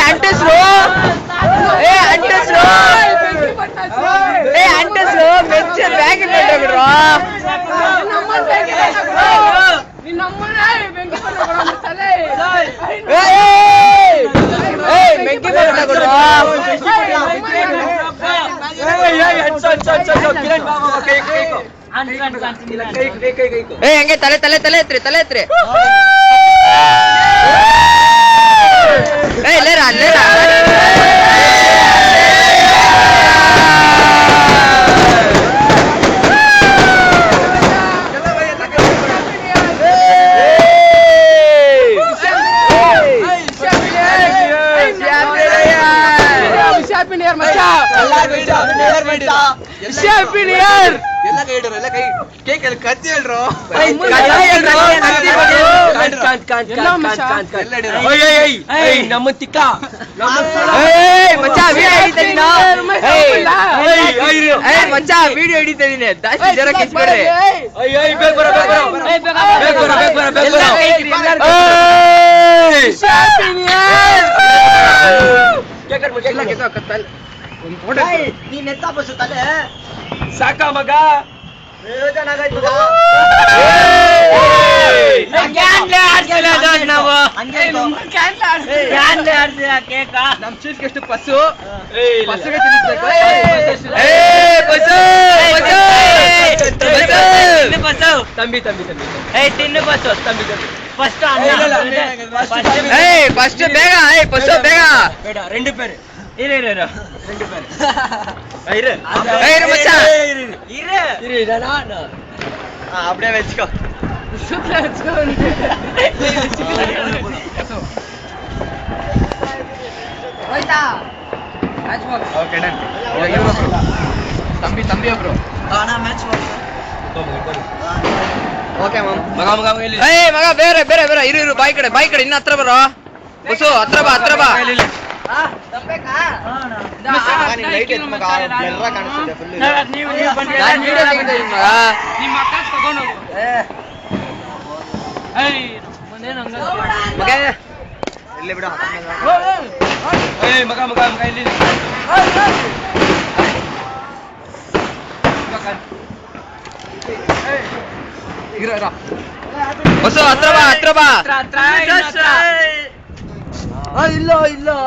ಅಂಟಿಸ್ರು ಮೆಚ್ಚ bag ಬಿಡ್ರು ಮೆಂಕಿ ಹಂಗೆ ತಲೆ ತಲೆ ತಲೆ ಎತ್ರಿ ಲೇರಾ ನಮ್ಮ ತಿಕ್ಕ ಮಚ್ಚ ವಿಡಿಯೋ ಹಿಡಿತಾ ಇದೀನಿ ಜಾಸ್ತಿ ಜರ ಕಿಸ್ಬೇಡ್ರಿ ಸಾಕ ಮಗ ನಮ್ chief guest pus Thambi first ಬೇಗ ಬೇಡ 2 பேரு அப்படியே வச்சுக்கோ தம்பி அப்புறம் ಓಕೆ ಮಗ ಬೇರೆ ಇರು ಬಾಯ್ ಕಡೆ ಇನ್ನ ಹತ್ರ ಬರೋ ಬಸ್ಸು ಹತ್ರ ಬಾ ಬಸ್ಸು ಹತ್ರ ಬಾ ಇಲ್ಲ ಇರೋ